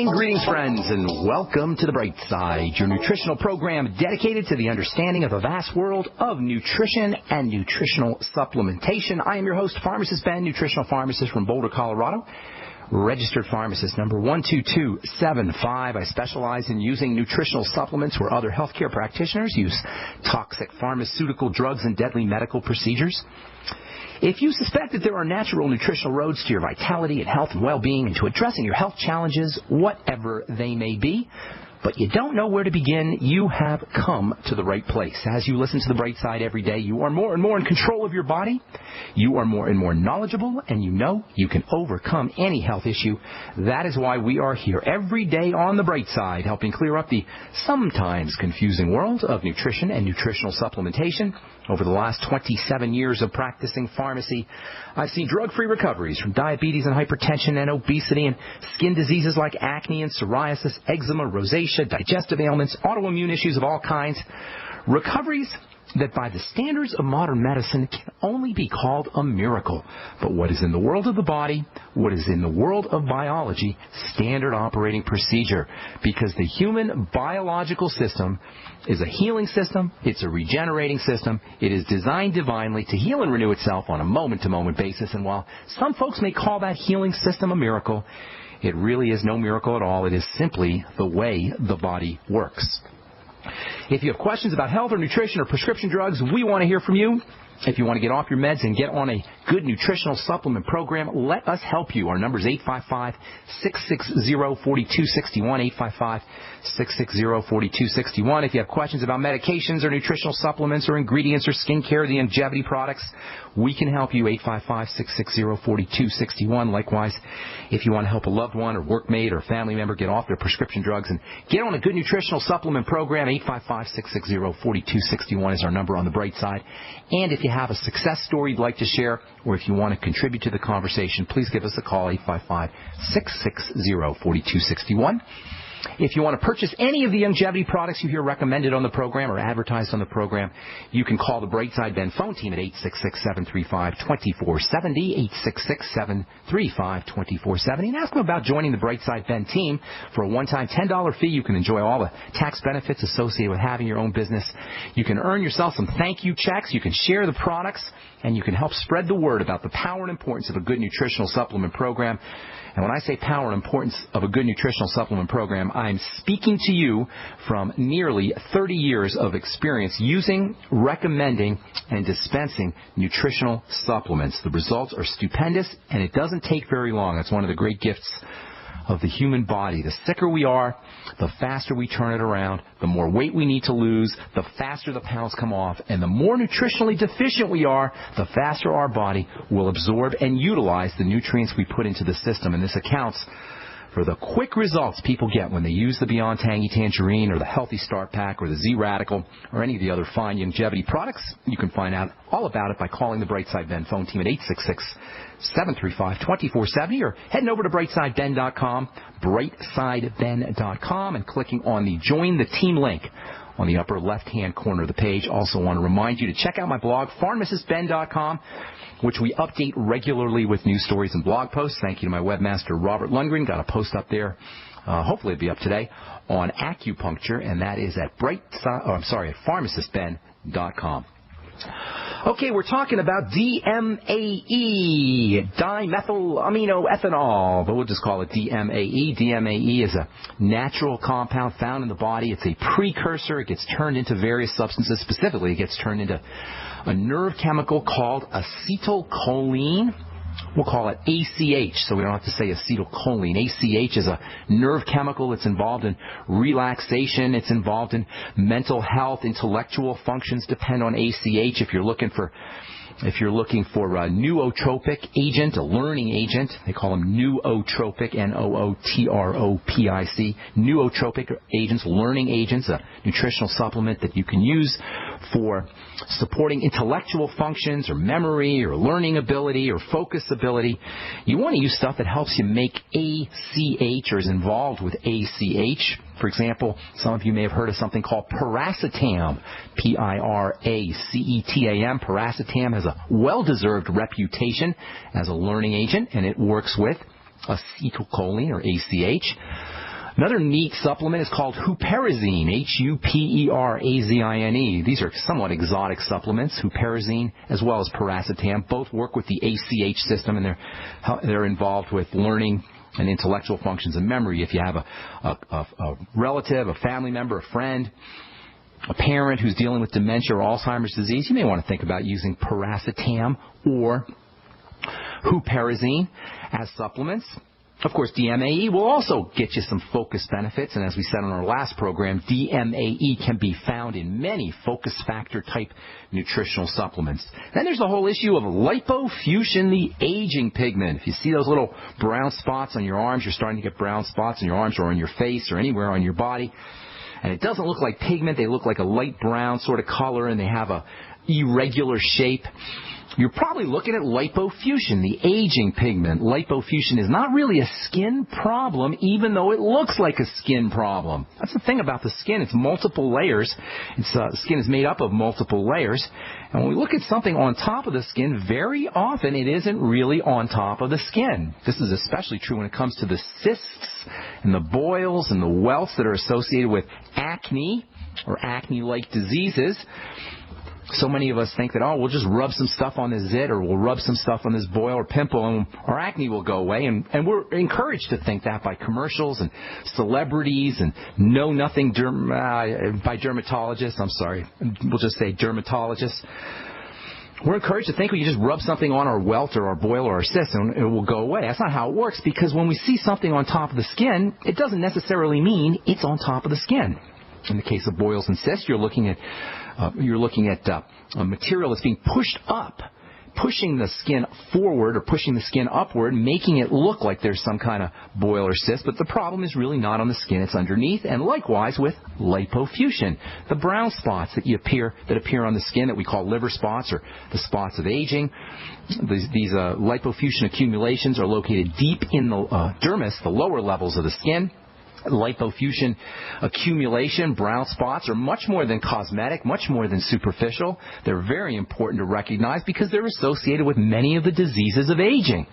morning. Greetings, friends, and welcome to the Brightside, your nutritional program dedicated to the understanding of the vast world of nutrition and nutritional supplementation. I am your host, Pharmacist Ben, nutritional pharmacist from Boulder, Colorado. Registered pharmacist number 12275. I specialize in using nutritional supplements where other healthcare practitioners use toxic pharmaceutical drugs and deadly medical procedures. If you suspect that there are natural nutritional roads to your vitality and health and well-being and to addressing your health challenges, whatever they may be, but you don't know where to begin, you have come to the right place. As you listen to the Bright Side every day, you are more and more in control of your body. You are more and more knowledgeable, and you know you can overcome any health issue. That is why we are here every day on the Bright Side, helping clear up the sometimes confusing world of nutrition and nutritional supplementation. Over the last 27 years of practicing pharmacy, I've seen drug-free recoveries from diabetes and hypertension and obesity and skin diseases like acne and psoriasis, eczema, rosacea, digestive ailments, autoimmune issues of all kinds. Recoveries that by the standards of modern medicine can only be called a miracle. But what is in the world of the body, what is in the world of biology, standard operating procedure. Because the human biological system is a healing system, it's a regenerating system, it is designed divinely to heal and renew itself on a moment-to-moment basis. And while some folks may call that healing system a miracle, it really is no miracle at all. It is simply the way the body works. If you have questions about health or nutrition or prescription drugs, we want to hear from you. If you want to get off your meds and get on a good nutritional supplement program, let us help you. Our number is 855-660-4261, 855-660-4261. If you have questions about medications or nutritional supplements or ingredients or skincare, the longevity products, we can help you, 855-660-4261. Likewise, if you want to help a loved one or workmate or family member get off their prescription drugs and get on a good nutritional supplement program, 855-660-4261 is our number on the Bright Side. And if you have a success story you'd like to share, or if you want to contribute to the conversation, please give us a call, 855-660-4261. If you want to purchase any of the longevity products you hear recommended on the program or advertised on the program, you can call the Brightside Ben phone team at 866-735-2470, 866-735-2470, and ask them about joining the Brightside Ben team. For a one-time $10 fee, you can enjoy all the tax benefits associated with having your own business. You can earn yourself some thank you checks, you can share the products, and you can help spread the word about the power and importance of a good nutritional supplement program. And when I say power and importance of a good nutritional supplement program, I'm speaking to you from nearly 30 years of experience using, recommending, and dispensing nutritional supplements. The results are stupendous, and it doesn't take very long. That's one of the great gifts of the human body. The sicker we are, the faster we turn it around, the more weight we need to lose, the faster the pounds come off, and the more nutritionally deficient we are, the faster our body will absorb and utilize the nutrients we put into the system. And this accounts for the quick results people get when they use the Beyond Tangy Tangerine or the Healthy Start Pack or the Z-Radical or any of the other fine longevity products. You can find out all about it by calling the Brightside Ben phone team at 866-735-2470 or heading over to brightsideben.com, brightsideben.com, and clicking on the Join the Team link on the upper left-hand corner of the page. Also want to remind you to check out my blog, pharmacistben.com, which we update regularly with news stories and blog posts. Thank you to my webmaster, Robert Lundgren. Got a post up there, hopefully it'll be up today, on acupuncture, and that is at pharmacistben.com. Okay, we're talking about DMAE, dimethylaminoethanol, but we'll just call it DMAE. DMAE is a natural compound found in the body. It's a precursor. It gets turned into various substances. Specifically, it gets turned into a nerve chemical called acetylcholine. We'll call it ACH, so we don't have to say acetylcholine. ACH is a nerve chemical. It's involved in relaxation. It's involved in mental health. Intellectual functions depend on ACH. If you're looking for a nootropic agent, a learning agent, they call them nootropic, Nootropic, nootropic agents, learning agents, a nutritional supplement that you can use for supporting intellectual functions or memory or learning ability or focus ability. You want to use stuff that helps you make ACH or is involved with ACH. For example, some of you may have heard of something called piracetam, P-I-R-A-C-E-T-A-M. Piracetam has a well-deserved reputation as a learning agent, and it works with acetylcholine or ACH. Another neat supplement is called huperazine, Huperazine. These are somewhat exotic supplements, huperazine as well as piracetam. Both work with the ACH system, and they're involved with learning and intellectual functions and memory. If you have a relative, a family member, a friend, a parent who's dealing with dementia or Alzheimer's disease, you may want to think about using piracetam or huperazine as supplements. Of course, DMAE will also get you some focus benefits, and as we said on our last program, DMAE can be found in many focus factor type nutritional supplements. Then there's the whole issue of lipofusion, the aging pigment. If you see those little brown spots on your arms, you're starting to get brown spots on your arms or on your face or anywhere on your body, and it doesn't look like pigment. They look like a light brown sort of color, and they have a irregular shape. You're probably looking at lipofusion, the aging pigment. Lipofusion is not really a skin problem, even though it looks like a skin problem. That's the thing about the skin. It's multiple layers. The skin is made up of multiple layers. And when we look at something on top of the skin, very often it isn't really on top of the skin. This is especially true when it comes to the cysts and the boils and the welts that are associated with acne or acne-like diseases. So many of us think that, we'll just rub some stuff on this zit, or we'll rub some stuff on this boil or pimple, and our acne will go away. And we're encouraged to think that by commercials and celebrities and know-nothing by dermatologists. I'm sorry, we'll just say dermatologists. We're encouraged to think we can just rub something on our welt or our boil or our cyst and it will go away. That's not how it works, because when we see something on top of the skin, it doesn't necessarily mean it's on top of the skin. In the case of boils and cysts, you're looking at a material that's being pushed up, pushing the skin forward or pushing the skin upward, making it look like there's some kind of boil or cyst, but the problem is really not on the skin, it's underneath. And likewise with lipofusion, the brown spots that appear on the skin that we call liver spots or the spots of aging. These lipofusion accumulations are located deep in the dermis, the lower levels of the skin. Lipofusion accumulation, brown spots, are much more than cosmetic, much more than superficial. They're very important to recognize because they're associated with many of the diseases of aging.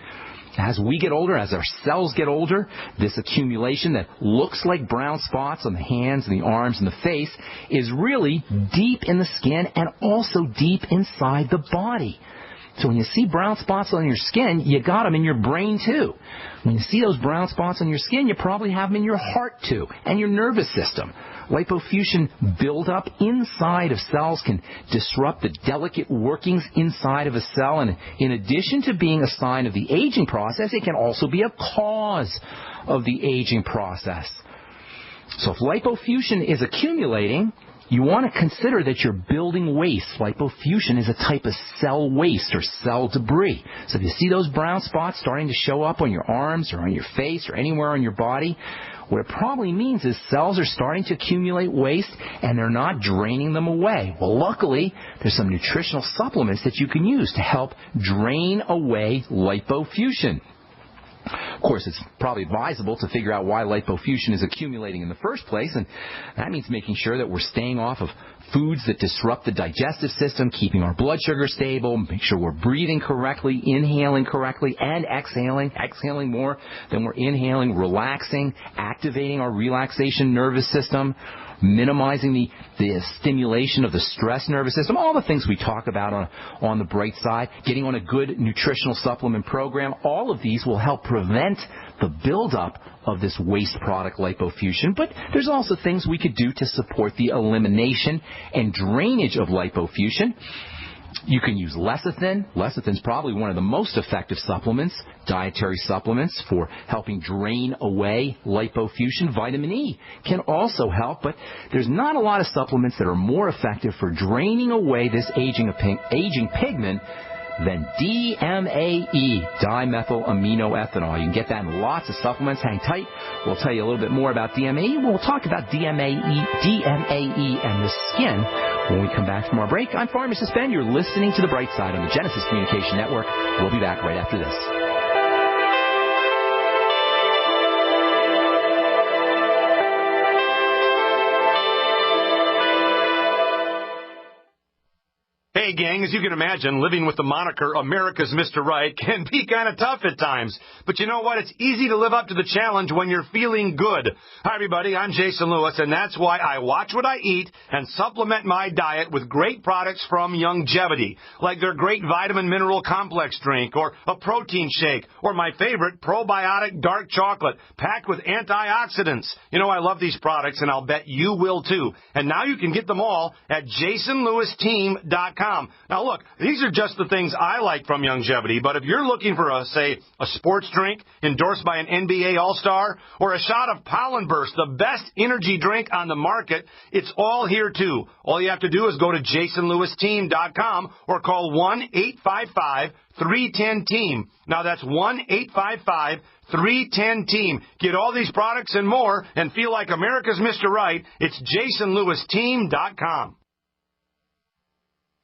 As we get older, as our cells get older, this accumulation that looks like brown spots on the hands and the arms and the face is really deep in the skin and also deep inside the body. So when you see brown spots on your skin, you got them in your brain too. When you see those brown spots on your skin, you probably have them in your heart too, and your nervous system. Lipofusion buildup inside of cells can disrupt the delicate workings inside of a cell, and in addition to being a sign of the aging process, it can also be a cause of the aging process. So if lipofusion is accumulating, you want to consider that you're building waste. Lipofusion is a type of cell waste or cell debris. So if you see those brown spots starting to show up on your arms or on your face or anywhere on your body, what it probably means is cells are starting to accumulate waste and they're not draining them away. Well, luckily, there's some nutritional supplements that you can use to help drain away lipofusion. Of course, it's probably advisable to figure out why lipofusion is accumulating in the first place, and that means making sure that we're staying off of foods that disrupt the digestive system, keeping our blood sugar stable, make sure we're breathing correctly, inhaling correctly, and exhaling more than we're inhaling, relaxing, activating our relaxation nervous system, minimizing the stimulation of the stress nervous system, all the things we talk about on the Brightside, getting on a good nutritional supplement program. All of these will help prevent the buildup of this waste product lipofusion, but there's also things we could do to support the elimination and drainage of lipofusion. You can use lecithin. Lecithin is probably one of the most effective supplements, dietary supplements, for helping drain away lipofusion. Vitamin E can also help, but there's not a lot of supplements that are more effective for draining away this aging pigment than DMAE, dimethylaminoethanol. You can get that in lots of supplements. Hang tight. We'll tell you a little bit more about DMAE. We'll talk about DMAE and the skin when we come back from our break. I'm Pharmacist Ben. You're listening to The Bright Side on the Genesis Communication Network. We'll be back right after this. Hey, gang, as you can imagine, living with the moniker America's Mr. Right can be kind of tough at times. But you know what? It's easy to live up to the challenge when you're feeling good. Hi, everybody. I'm Jason Lewis, and that's why I watch what I eat and supplement my diet with great products from Youngevity, like their great vitamin mineral complex drink or a protein shake or my favorite probiotic dark chocolate packed with antioxidants. You know, I love these products, and I'll bet you will too. And now you can get them all at jasonlewisteam.com. Now, look, these are just the things I like from Youngevity, but if you're looking for, a sports drink endorsed by an NBA All-Star or a shot of Pollen Burst, the best energy drink on the market, it's all here, too. All you have to do is go to jasonlewisteam.com or call 1-855-310-TEAM. Now, that's 1-855-310-TEAM. Get all these products and more and feel like America's Mr. Right. It's jasonlewisteam.com.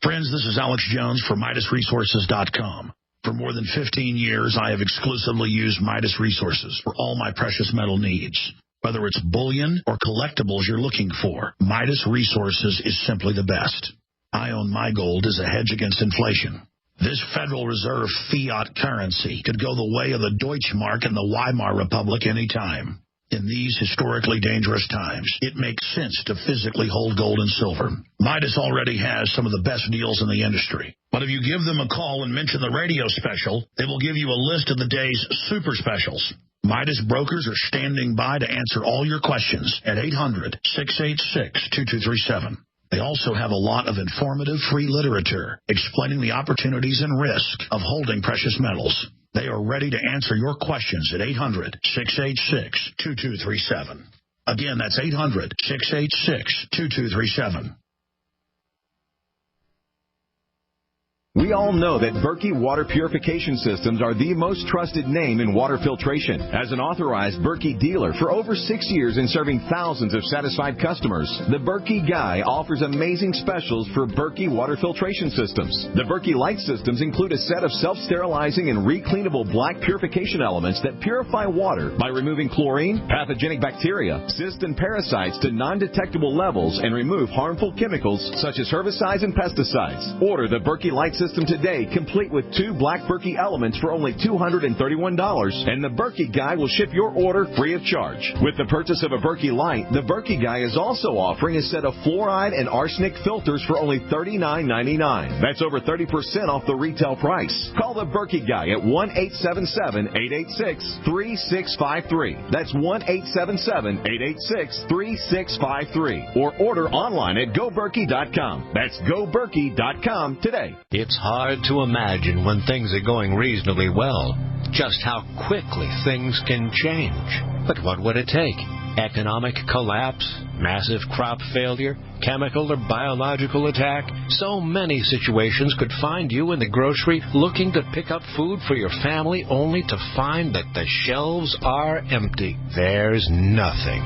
Friends, this is Alex Jones for MidasResources.com. For more than 15 years, I have exclusively used Midas Resources for all my precious metal needs. Whether it's bullion or collectibles you're looking for, Midas Resources is simply the best. I own my gold as a hedge against inflation. This Federal Reserve fiat currency could go the way of the Deutschmark and the Weimar Republic anytime. In these historically dangerous times, it makes sense to physically hold gold and silver. Midas already has some of the best deals in the industry. But if you give them a call and mention the radio special, they will give you a list of the day's super specials. Midas brokers are standing by to answer all your questions at 800-686-2237. They also have a lot of informative free literature explaining the opportunities and risk of holding precious metals. They are ready to answer your questions at 800-686-2237. Again, that's 800-686-2237. We all know that Berkey Water Purification Systems are the most trusted name in water filtration. As an authorized Berkey dealer for over 6 years and serving thousands of satisfied customers, the Berkey Guy offers amazing specials for Berkey Water Filtration Systems. The Berkey Light Systems include a set of self-sterilizing and recleanable black purification elements that purify water by removing chlorine, pathogenic bacteria, cysts, and parasites to non-detectable levels and remove harmful chemicals such as herbicides and pesticides. Order the Berkey Light System today, complete with 2 black Berkey elements for only $231, and the Berkey Guy will ship your order free of charge. With the purchase of a Berkey Light, the Berkey Guy is also offering a set of fluoride and arsenic filters for only $39.99. That's over 30% off the retail price. Call the Berkey Guy at 1-877-886-3653. That's 1-877-886-3653. Or order online at GoBerkey.com. That's GoBerkey.com today. It's hard to imagine when things are going reasonably well just how quickly things can change. But what would it take? Economic collapse? Massive crop failure? Chemical or biological attack? So many situations could find you in the grocery looking to pick up food for your family only to find that the shelves are empty. There's nothing.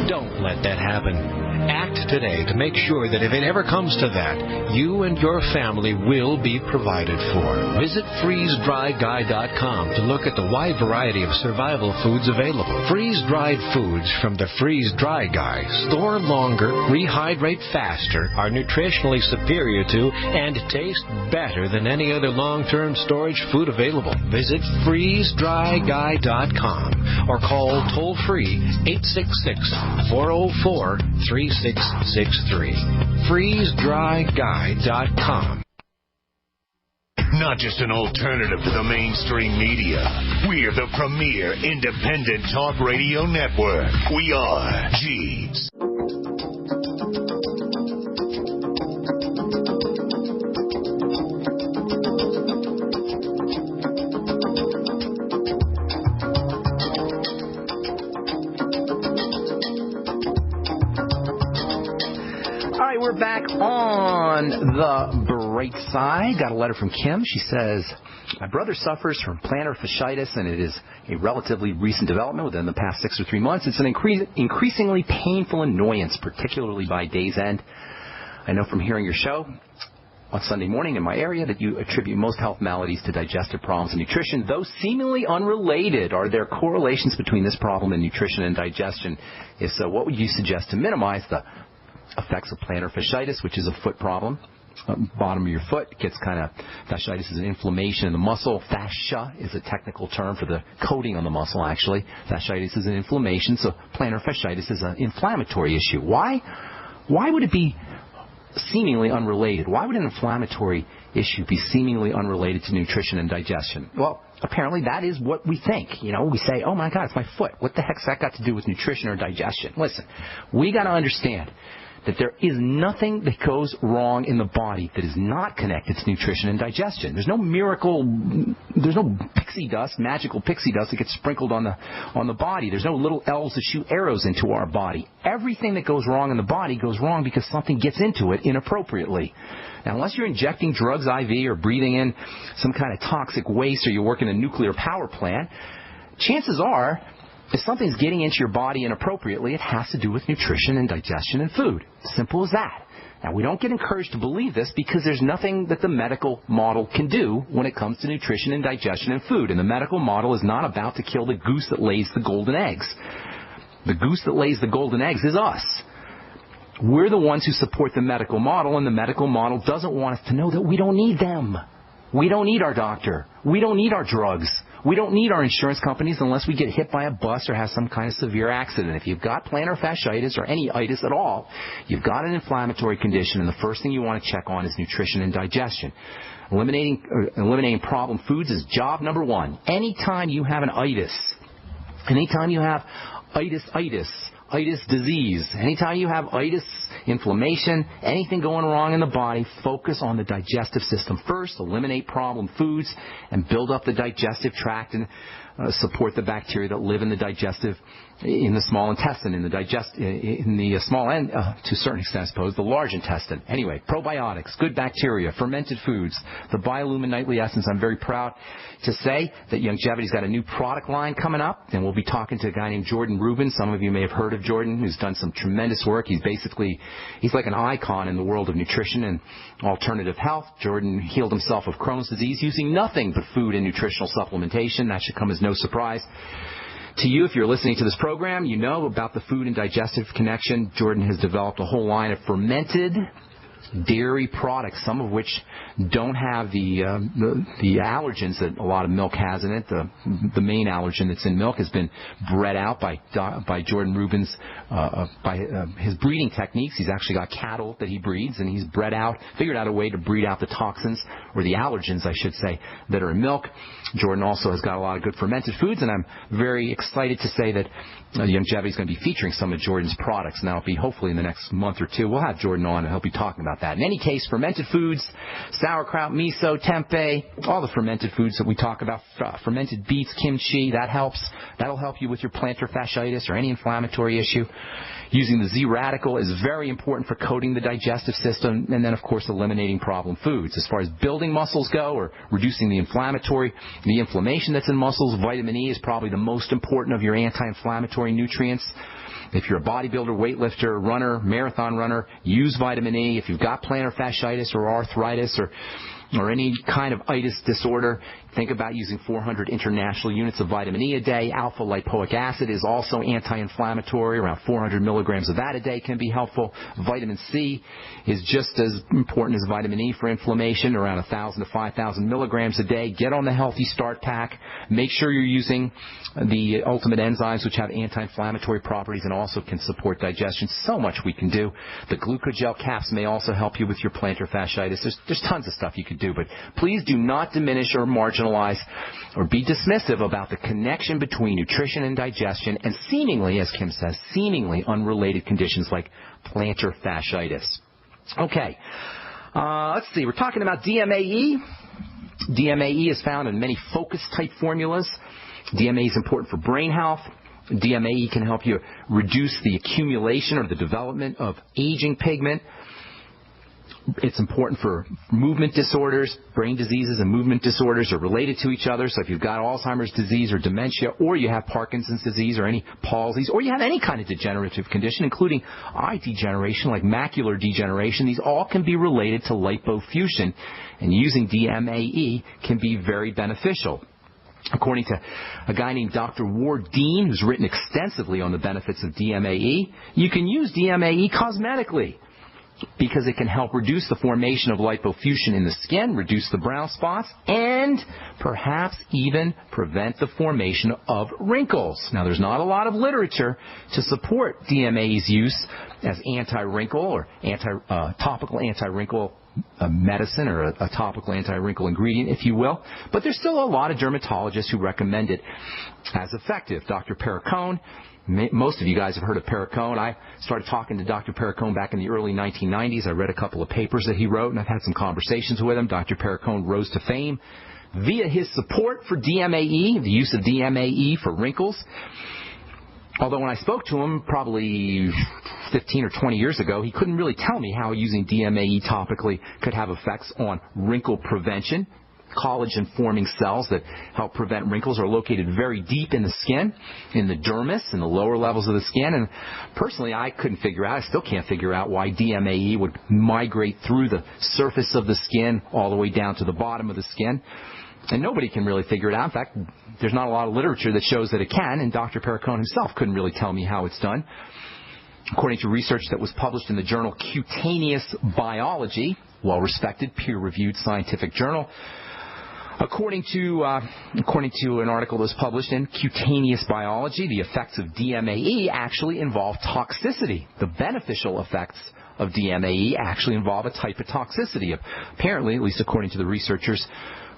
Don't let that happen. Act today to make sure that if it ever comes to that, you and your family will be provided for. Visit freezedryguy.com to look at the wide variety of survival foods available. Freeze-dried foods from the Freeze Dry Guy store longer, rehydrate faster, are nutritionally superior to, and taste better than any other long-term storage food available. Visit freezedryguy.com or call toll-free 866-404-3663. freezedryguy.com. Not just an alternative to the mainstream media. We're the premier independent talk radio network. We are G's. We're back on the bright side. Got a letter from Kim. She says, my brother suffers from plantar fasciitis, and it is a relatively recent development within the past 6 or 3 months. It's an increasingly painful annoyance, particularly by day's end. I know from hearing your show on Sunday morning in my area that you attribute most health maladies to digestive problems and nutrition, though seemingly unrelated. Are there correlations between this problem and nutrition and digestion? If so, what would you suggest to minimize the effects of plantar fasciitis, which is a foot problem? bottom of your foot. It gets kind of, fasciitis is an inflammation in the muscle. Fascia is a technical term for the coating on the muscle, actually. Fasciitis is an inflammation, so plantar fasciitis is an inflammatory issue. Why would it be seemingly unrelated? Why would an inflammatory issue be seemingly unrelated to nutrition and digestion? Well, apparently that is what we think. You know, we say, oh my God, it's my foot. What the heck's that got to do with nutrition or digestion? Listen, we got to understand that there is nothing that goes wrong in the body that is not connected to nutrition and digestion. There's no miracle, there's no pixie dust, magical pixie dust that gets sprinkled on the body. There's no little elves that shoot arrows into our body. Everything that goes wrong in the body goes wrong because something gets into it inappropriately. Now, unless you're injecting drugs IV or breathing in some kind of toxic waste or you work in a nuclear power plant, chances are, if something's getting into your body inappropriately, it has to do with nutrition and digestion and food. Simple as that. Now, we don't get encouraged to believe this because there's nothing that the medical model can do when it comes to nutrition and digestion and food. And the medical model is not about to kill the goose that lays the golden eggs. The goose that lays the golden eggs is us. We're the ones who support the medical model, and the medical model doesn't want us to know that we don't need them. We don't need our doctor. We don't need our drugs. We don't need our insurance companies unless we get hit by a bus or have some kind of severe accident. If you've got plantar fasciitis or any itis at all, you've got an inflammatory condition, and the first thing you want to check on is nutrition and digestion. Eliminating problem foods is job number one. Anytime you have an itis, anytime you have itis disease, anytime you have itis, inflammation, anything going wrong in the body, focus on the digestive system first, eliminate problem foods, and build up the digestive tract and support the bacteria that live in the digestive, in the small intestine, in the small end, to a certain extent, I suppose, the large intestine. Anyway, probiotics, good bacteria, fermented foods, the Biolumin Nightly Essence. I'm very proud to say that Youngevity's got a new product line coming up, and we'll be talking to a guy named Jordan Rubin. Some of you may have heard of Jordan, who's done some tremendous work. He's like an icon in the world of nutrition and alternative health. Jordan healed himself of Crohn's disease using nothing but food and nutritional supplementation. That should come as no surprise to you. If you're listening to this program, you know about the food and digestive connection. Jordan has developed a whole line of fermented dairy products, some of which don't have the allergens that a lot of milk has in it. The main allergen that's in milk has been bred out by Jordan Rubin's his breeding techniques. He's actually got cattle that he breeds, and he's figured out a way to breed out the toxins, or the allergens, I should say, that are in milk. Jordan also has got a lot of good fermented foods, and I'm very excited to say that Youngevity is going to be featuring some of Jordan's products. Now, it'll be hopefully in the next month or two. We'll have Jordan on, and he'll be talking about that. In any case, fermented foods, sauerkraut, miso, tempeh, all the fermented foods that we talk about, fermented beets, kimchi, that helps. That'll help you with your plantar fasciitis or any inflammatory issue. Using the Z radical is very important for coating the digestive system, and then, of course, eliminating problem foods. As far as building muscles go, or reducing the inflammation that's in muscles, vitamin E is probably the most important of your anti-inflammatory nutrients. If you're a bodybuilder, weightlifter, runner, marathon runner, use vitamin E. If you've got plantar fasciitis or arthritis or any kind of itis disorder, think about using 400 international units of vitamin E a day. Alpha lipoic acid is also anti-inflammatory. Around 400 milligrams of that a day can be helpful. Vitamin C is just as important as vitamin E for inflammation, around 1,000 to 5,000 milligrams a day. Get on the Healthy Start Pack. Make sure you're using the Ultimate Enzymes, which have anti-inflammatory properties and also can support digestion. So much we can do. The glucogel caps may also help you with your plantar fasciitis. There's tons of stuff you could do, but please do not diminish or marginalize or be dismissive about the connection between nutrition and digestion and seemingly, as Kim says, seemingly unrelated conditions like plantar fasciitis. Okay, let's see. We're talking about DMAE. DMAE is found in many focus-type formulas. DMAE is important for brain health. DMAE can help you reduce the accumulation or the development of aging pigment. It's important for movement disorders. Brain diseases and movement disorders are related to each other. So if you've got Alzheimer's disease or dementia, or you have Parkinson's disease or any palsies, or you have any kind of degenerative condition, including eye degeneration like macular degeneration, these all can be related to lipofuscin, and using DMAE can be very beneficial. According to a guy named Dr. Ward Dean, who's written extensively on the benefits of DMAE, you can use DMAE cosmetically. because it can help reduce the formation of lipofuscin in the skin, reduce the brown spots, and perhaps even prevent the formation of wrinkles. Now, there's not a lot of literature to support DMAE's use as anti-wrinkle or topical anti-wrinkle medicine, or a topical anti-wrinkle ingredient, if you will. But there's still a lot of dermatologists who recommend it as effective. Dr. Perricone, most of you guys have heard of Perricone. I started talking to Dr. Perricone back in the early 1990s. I read a couple of papers that he wrote, and I've had some conversations with him. Dr. Perricone rose to fame via his support for DMAE, the use of DMAE for wrinkles. Although when I spoke to him probably 15 or 20 years ago, he couldn't really tell me how using DMAE topically could have effects on wrinkle prevention. Collagen-forming cells that help prevent wrinkles are located very deep in the skin, in the dermis, in the lower levels of the skin. And personally, I couldn't figure out, I still can't figure out why DMAE would migrate through the surface of the skin all the way down to the bottom of the skin. And nobody can really figure it out. In fact, there's not a lot of literature that shows that it can, and Dr. Perricone himself couldn't really tell me how it's done. According to research that was published in the journal Cutaneous Biology, well-respected, peer-reviewed scientific journal, According to an article that was published in Cutaneous Biology, the effects of DMAE actually involve toxicity. The beneficial effects of DMAE actually involve a type of toxicity. Apparently, at least according to the researchers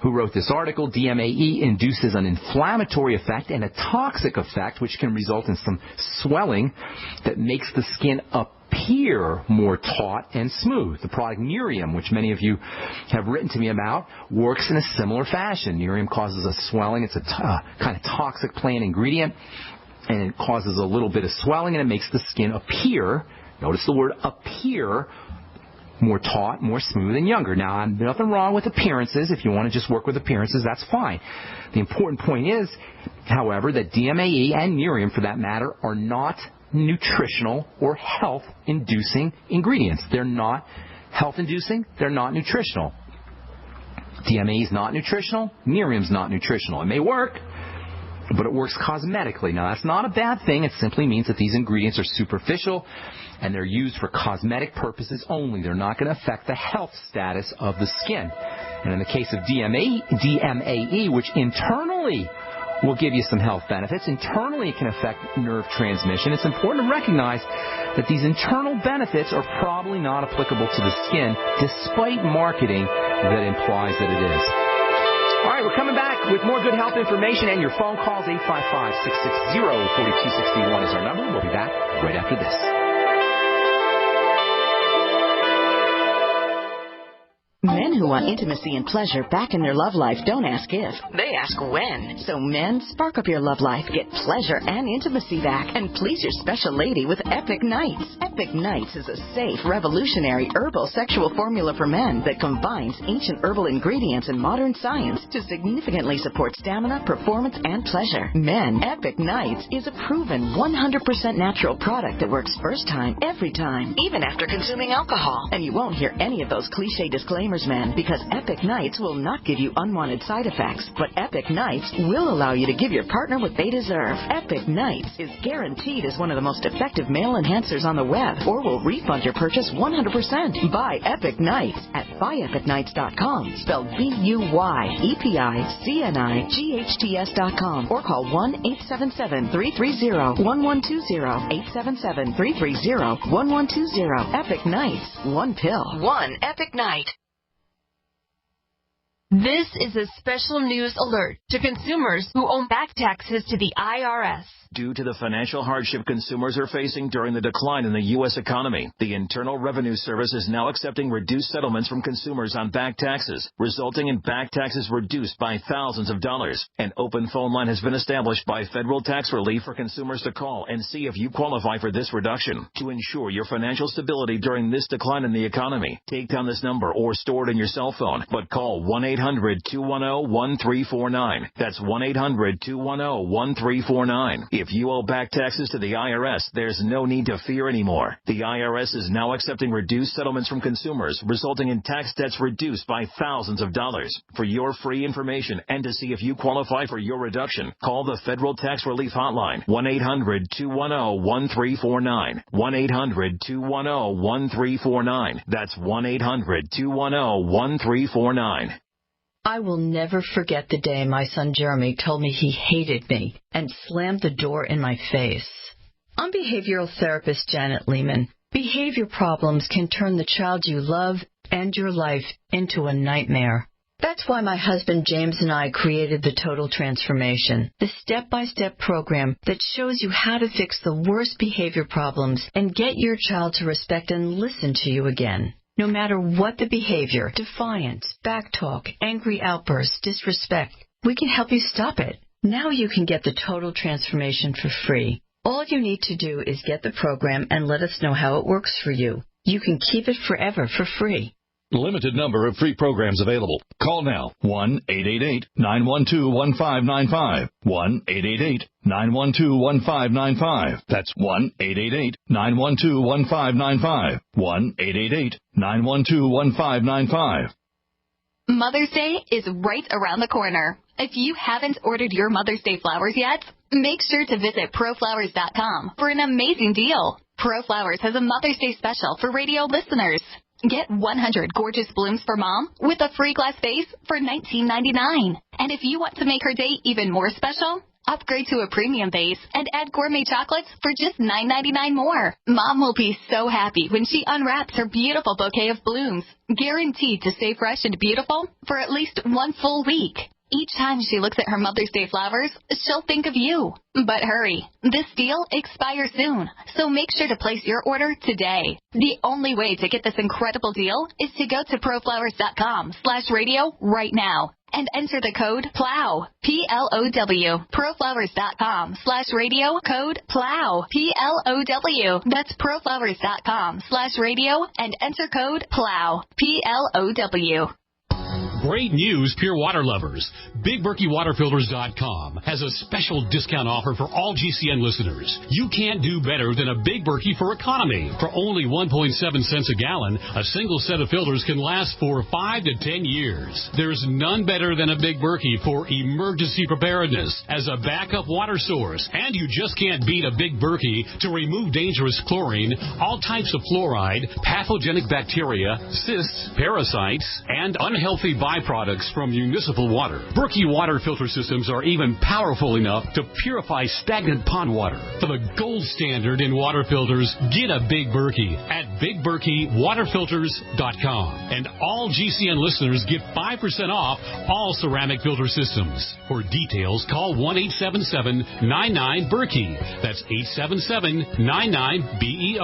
who wrote this article, DMAE induces an inflammatory effect and a toxic effect, which can result in some swelling that makes the skin appear more taut and smooth. The product Nerium, which many of you have written to me about, works in a similar fashion. Nerium causes a swelling. It's a kind of toxic plant ingredient, and it causes a little bit of swelling, and it makes the skin appear, notice the word appear, more taut, more smooth, and younger. Now, nothing wrong with appearances. If you want to just work with appearances, that's fine. The important point is, however, that DMAE and Nerium, for that matter, are not nutritional or health-inducing ingredients. They're not health-inducing. They're not nutritional. DMAE is not nutritional. Nerium's not nutritional. It may work, but it works cosmetically. Now, that's not a bad thing. It simply means that these ingredients are superficial and they're used for cosmetic purposes only. They're not going to affect the health status of the skin. And in the case of DMAE, which internally will give you some health benefits, internally it can affect nerve transmission. It's important to recognize that these internal benefits are probably not applicable to the skin, despite marketing that implies that it is. All right, we're coming back with more good health information and your phone calls. 855-660-4261 is our number. We'll be back right after this. Men who want intimacy and pleasure back in their love life don't ask if, they ask when. So men, spark up your love life, get pleasure and intimacy back, and please your special lady with Epic Nights. Epic Nights is a safe, revolutionary herbal sexual formula for men that combines ancient herbal ingredients and modern science to significantly support stamina, performance, and pleasure. Men, Epic Nights is a proven 100% natural product that works first time, every time, even after consuming alcohol. And you won't hear any of those cliche disclaimers, men, because Epic Nights will not give you unwanted side effects, but Epic Nights will allow you to give your partner what they deserve. Epic Nights is guaranteed as one of the most effective male enhancers on the web, or will refund your purchase 100%. Buy Epic Nights at buyepicnights.com, spelled BUYEPICNIGHTS.com, or call 1-877-330-1120, 877-330-1120. Epic Nights, one pill, one Epic Night. This is a special news alert to consumers who owe back taxes to the IRS. Due to the financial hardship consumers are facing during the decline in the U.S. economy, the Internal Revenue Service is now accepting reduced settlements from consumers on back taxes, resulting in back taxes reduced by thousands of dollars. An open phone line has been established by Federal Tax Relief for consumers to call and see if you qualify for this reduction. To ensure your financial stability during this decline in the economy, take down this number or store it in your cell phone, but call 1-800 1-800-210-1349. That's 1-800-210-1349. If you owe back taxes to the IRS, there's no need to fear anymore. The IRS is now accepting reduced settlements from consumers, resulting in tax debts reduced by thousands of dollars. For your free information and to see if you qualify for your reduction, call the Federal Tax Relief Hotline, 1-800-210-1349. 1-800-210-1349. That's 1-800-210-1349. I will never forget the day my son Jeremy told me he hated me and slammed the door in my face. I'm behavioral therapist Janet Lehman. Behavior problems can turn the child you love and your life into a nightmare. That's why my husband James and I created the Total Transformation, the step-by-step program that shows you how to fix the worst behavior problems and get your child to respect and listen to you again. No matter what the behavior, defiance, backtalk, angry outbursts, disrespect, we can help you stop it. Now you can get the Total Transformation for free. All you need to do is get the program and let us know how it works for you. You can keep it forever for free. Limited number of free programs available. Call now. 1-888-912-1595. 1-888-912-1595. That's 1-888-912-1595. 1-888-912-1595. Mother's Day is right around the corner. If you haven't ordered your Mother's Day flowers yet, make sure to visit proflowers.com for an amazing deal. ProFlowers has a Mother's Day special for radio listeners. Get 100 gorgeous blooms for Mom with a free glass vase for $19.99. And if you want to make her day even more special, upgrade to a premium vase and add gourmet chocolates for just $9.99 more. Mom will be so happy when she unwraps her beautiful bouquet of blooms, guaranteed to stay fresh and beautiful for at least one full week. Each time she looks at her Mother's Day flowers, she'll think of you. But hurry, this deal expires soon, so make sure to place your order today. The only way to get this incredible deal is to go to proflowers.com/radio right now and enter the code PLOW, P-L-O-W, proflowers.com/radio, code PLOW, P-L-O-W. That's proflowers.com/radio and enter code PLOW, P-L-O-W. Great news, pure water lovers. BigBerkeyWaterFilters.com has a special discount offer for all GCN listeners. You can't do better than a Big Berkey for economy. For only 1.7 cents a gallon, a single set of filters can last for 5 to 10 years. There's none better than a Big Berkey for emergency preparedness as a backup water source. And you just can't beat a Big Berkey to remove dangerous chlorine, all types of fluoride, pathogenic bacteria, cysts, parasites, and unhealthy byproducts from municipal water. Berkey water filter systems are even powerful enough to purify stagnant pond water. For the gold standard in water filters, get a Big Berkey at BigBerkeyWaterFilters.com. And all GCN listeners get 5% off all ceramic filter systems. For details, call 1-877-99-BERKEY. That's 877-99-BERKEY.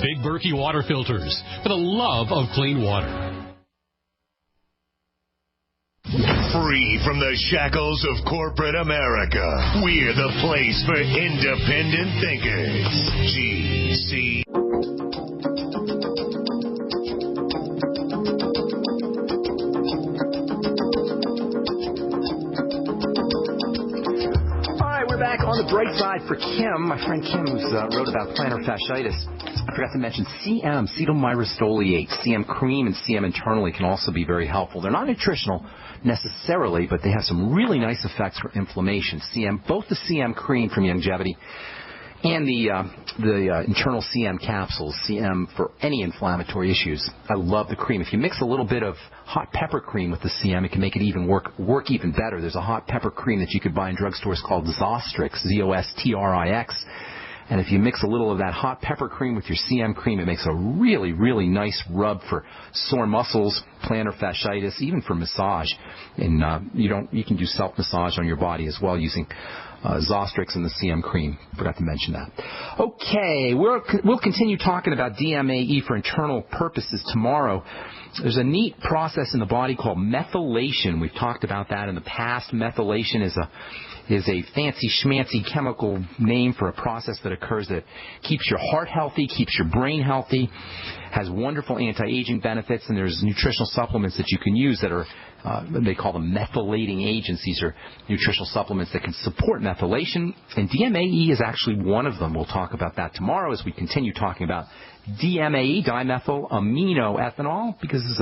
Big Berkey Water Filters, for the love of clean water. Free from the shackles of corporate America, we're the place for independent thinkers. GC. All right, we're back on the bright side for Kim, my friend Kim, who's wrote about plantar fasciitis. I forgot to mention CM, cetyl-myrostoliate, CM cream and CM internally can also be very helpful. They're not nutritional necessarily, but they have some really nice effects for inflammation. CM, both the CM cream from Youngevity and the internal CM capsules, CM for any inflammatory issues. I love the cream. If you mix a little bit of hot pepper cream with the CM, it can make it even work even better. There's a hot pepper cream that you could buy in drugstores called Zostrix, Z-O-S-T-R-I-X. And if you mix a little of that hot pepper cream with your CM cream, it makes a really, really nice rub for sore muscles, plantar fasciitis, even for massage. And you can do self-massage on your body as well using Zostrix and the CM cream. Forgot to mention that. Okay, we'll continue talking about DMAE for internal purposes tomorrow. There's a neat process in the body called methylation. We've talked about that in the past. Methylation is a fancy schmancy chemical name for a process that occurs that keeps your heart healthy, keeps your brain healthy, has wonderful anti-aging benefits, and there's nutritional supplements that you can use that are, they call them methylating agents. These are nutritional supplements that can support methylation, and DMAE is actually one of them. We'll talk about that tomorrow as we continue talking about DMAE, dimethyl aminoethanol, because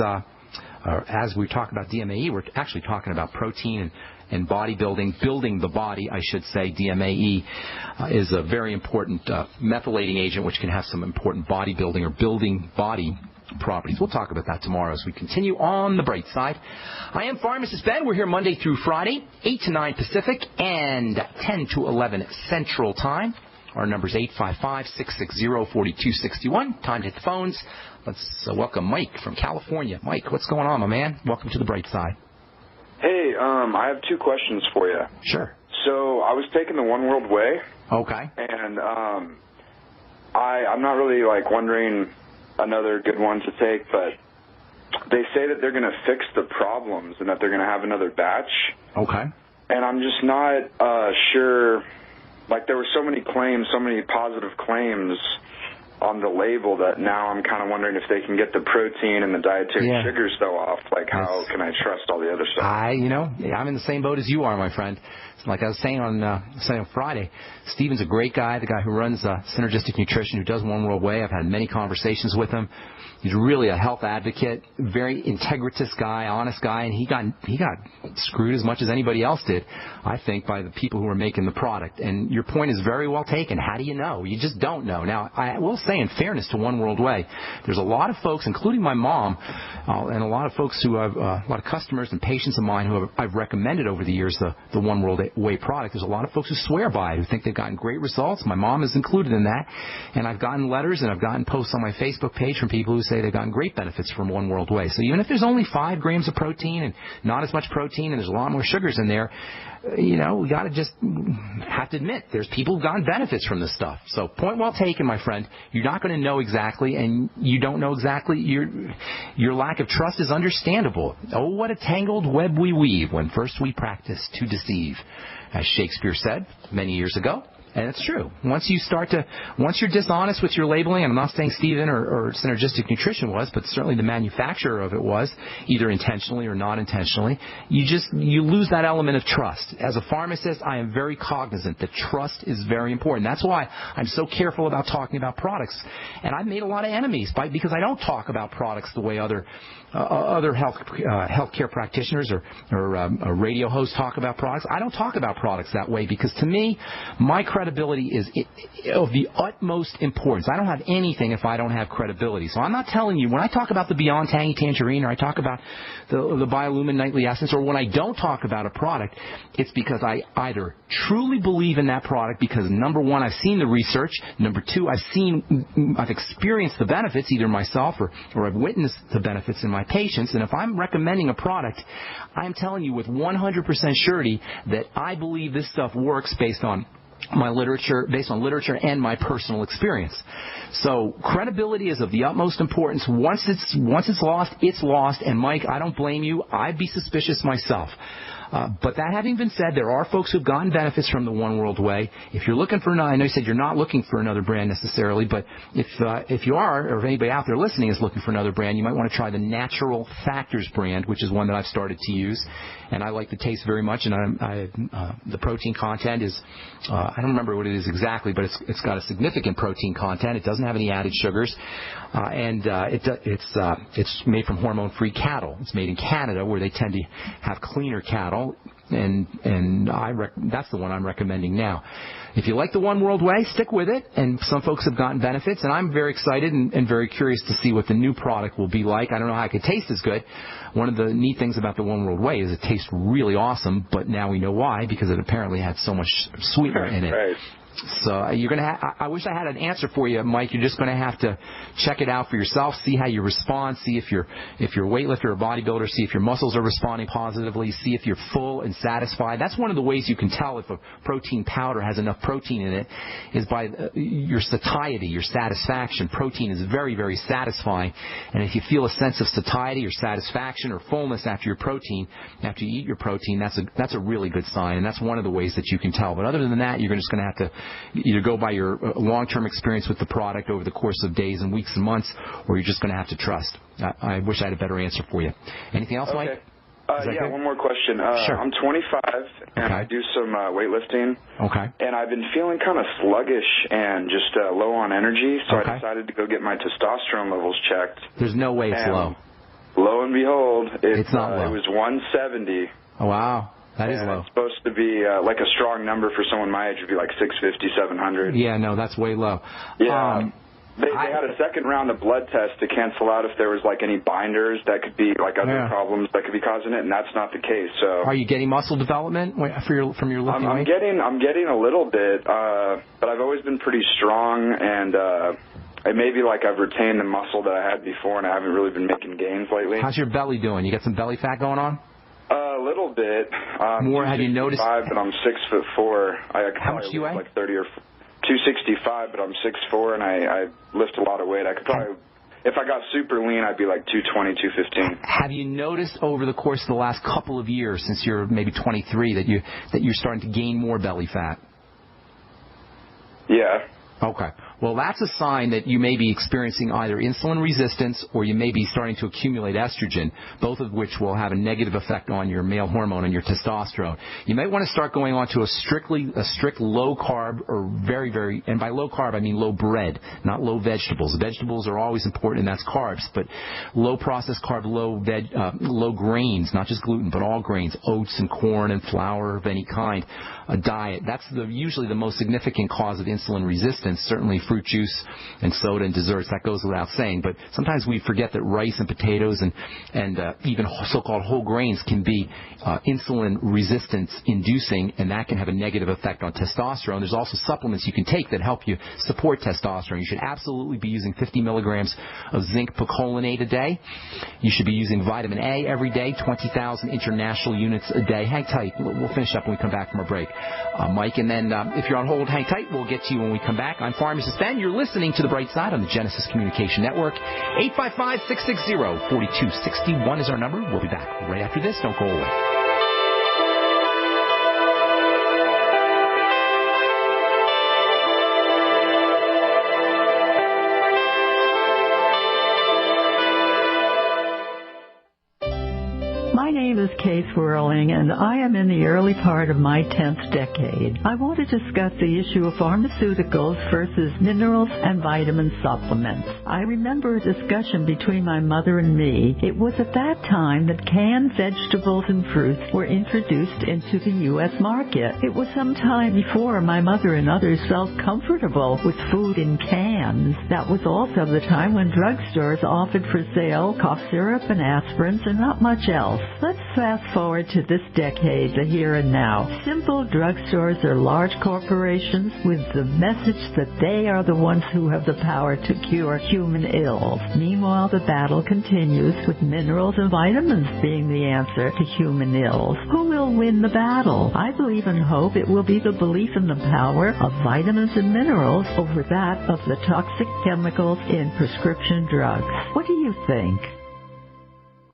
as we talk about DMAE, we're actually talking about protein and bodybuilding, building the body, I should say. DMAE is a very important methylating agent, which can have some important bodybuilding or building body properties. We'll talk about that tomorrow as we continue on the bright side. I am Pharmacist Ben. We're here Monday through Friday, 8 to 9 Pacific and 10 to 11 Central Time. Our number is 855-660-4261. Time to hit the phones. Let's welcome Mike from California. Mike, what's going on, my man? Welcome to the bright side. Hey, I have two questions for you. Sure. So I was taking the One World Way. Okay. And I'm not really wondering another good one to take, but they say that they're going to fix the problems and that they're going to have another batch. Okay. And I'm just not sure. There were so many claims, so many positive claims on the label that now I'm kind of wondering if they can get the protein and the dietary sugars though off. How can I trust all the other stuff? I'm in the same boat as you are, my friend. Like I was saying on Friday, Steven's a great guy, the guy who runs Synergistic Nutrition, who does One World Way. I've had many conversations with him. He's really a health advocate, very integritous guy, honest guy, and he got screwed as much as anybody else did, I think, by the people who were making the product. And your point is very well taken. How do you know? You just don't know. Now, I will say, in fairness to One World Way, there's a lot of folks, including my mom, and a lot of folks who have a lot of customers and patients of mine who I've recommended over the years the One World Way product. There's a lot of folks who swear by it, who think they've gotten great results. My mom is included in that. And I've gotten letters and I've gotten posts on my Facebook page from people who say they've gotten great benefits from One World Way. So even if there's only 5 grams of protein and not as much protein and there's a lot more sugars in there, we got to just have to admit there's people who've gotten benefits from this stuff. So point well taken, my friend. You're not going to know exactly, and you don't know exactly. Your lack of trust is understandable. Oh, what a tangled web we weave when first we practice to deceive, as Shakespeare said many years ago. And it's true. Once you're dishonest with your labeling, and I'm not saying Steven or Synergistic Nutrition was, but certainly the manufacturer of it was, either intentionally or not intentionally, you lose that element of trust. As a pharmacist, I am very cognizant that trust is very important. That's why I'm so careful about talking about products. And I've made a lot of enemies because I don't talk about products the way other healthcare practitioners or radio hosts talk about products. I don't talk about products that way because, to me, my credibility is of the utmost importance. I don't have anything if I don't have credibility. So I'm not telling you, when I talk about the Beyond Tangy Tangerine or I talk about the Biolumin Nightly Essence, or when I don't talk about a product, it's because I either truly believe in that product because, number one, I've seen the research, number two, I've experienced the benefits either myself or I've witnessed the benefits in my patients. And if I'm recommending a product, I'm telling you with 100% surety that I believe this stuff works based on literature and my personal experience. So credibility is of the utmost importance. Once it's lost, it's lost. And Mike, I don't blame you. I'd be suspicious myself. But that having been said, there are folks who've gotten benefits from the One World Way. If you're looking for I know you said you're not looking for another brand necessarily, but if you are, or if anybody out there listening is looking for another brand, you might want to try the Natural Factors brand, which is one that I've started to use, and I like the taste very much. And the protein content is I don't remember what it is exactly, but it's got a significant protein content. It doesn't have any added sugars, and it's made from hormone-free cattle. It's made in Canada, where they tend to have cleaner cattle. And that's the one I'm recommending now. If you like the One World Way, stick with it. And some folks have gotten benefits, and I'm very excited and very curious to see what the new product will be like. I don't know how it could taste as good. One of the neat things about the One World Way is it tastes really awesome, but now we know why, because it apparently had so much sweetener in it. Right. So you're going to I wish I had an answer for you, Mike. You're just going to have to check it out for yourself, see how you respond, see if you're a weightlifter or bodybuilder, see if your muscles are responding positively, see if you're full and satisfied. That's one of the ways you can tell if a protein powder has enough protein in it is by your satiety, your satisfaction. Protein is very, very satisfying. And if you feel a sense of satiety or satisfaction or fullness after you eat your protein, that's a really good sign. And that's one of the ways that you can tell. But other than that, you're just going to have to either go by your long-term experience with the product over the course of days and weeks and months, or you're just going to have to trust. I wish I had a better answer for you. Anything else, Mike? Yeah, one more question. Sure. I'm 25, and I do some weightlifting. Okay. And I've been feeling kind of sluggish and just low on energy, so I decided to go get my testosterone levels checked. There's no way it's low. Lo and behold, it's not low. It was 170. Oh, wow. That is low. It's supposed to be like a strong number for someone my age would be like 650, 700. Yeah, no, that's way low. Yeah. They had a second round of blood tests to cancel out if there was like any binders that could be like other problems that could be causing it, and that's not the case. So are you getting muscle development from your lifting? I'm getting a little bit, but I've always been pretty strong, and it may be like I've retained the muscle that I had before, and I haven't really been making gains lately. How's your belly doing? You got some belly fat going on? A little bit. More? Have you noticed? But I'm 6'4". How much do you weigh? Like 30 or 265, but I'm 6'4", and I lift a lot of weight. I could probably, if I got super lean, I'd be like 220, 215. Have you noticed over the course of the last couple of years, since you're maybe 23, that you're starting to gain more belly fat? Yeah. Okay. Well, that's a sign that you may be experiencing either insulin resistance or you may be starting to accumulate estrogen, both of which will have a negative effect on your male hormone and your testosterone. You might want to start going on to a strict low carb or very, very, and by low carb I mean low bread, not low vegetables. Vegetables are always important, and that's carbs, but low processed carb, low grains, not just gluten, but all grains, oats and corn and flour of any kind, a diet. That's usually the most significant cause of insulin resistance, certainly fruit juice and soda and desserts, that goes without saying. But sometimes we forget that rice and potatoes and even so-called whole grains can be insulin resistance inducing, and that can have a negative effect on testosterone. There's also supplements you can take that help you support testosterone. You should absolutely be using 50 milligrams of zinc picolinate a day. You should be using vitamin A every day, 20,000 international units a day. Hang tight. We'll finish up when we come back from our break, Mike. And then if you're on hold, hang tight. We'll get to you when we come back. I'm Pharmacist Ben. You're listening to The Bright Side on the Genesis Communication Network. 855-660-4261 is our number. We'll be back right after this. Don't go away. My name is Kay Swirling, and I am in the early part of my 10th decade. I want to discuss the issue of pharmaceuticals versus minerals and vitamin supplements. I remember a discussion between my mother and me. It was at that time that canned vegetables and fruits were introduced into the U.S. market. It was some time before my mother and others felt comfortable with food in cans. That was also the time when drugstores offered for sale cough syrup and aspirins and not much else. Let's fast forward to this decade, the here and now. Simple drugstores are large corporations with the message that they are the ones who have the power to cure human ills. Meanwhile, the battle continues with minerals and vitamins being the answer to human ills. Who will win the battle? I believe and hope it will be the belief in the power of vitamins and minerals over that of the toxic chemicals in prescription drugs. What do you think?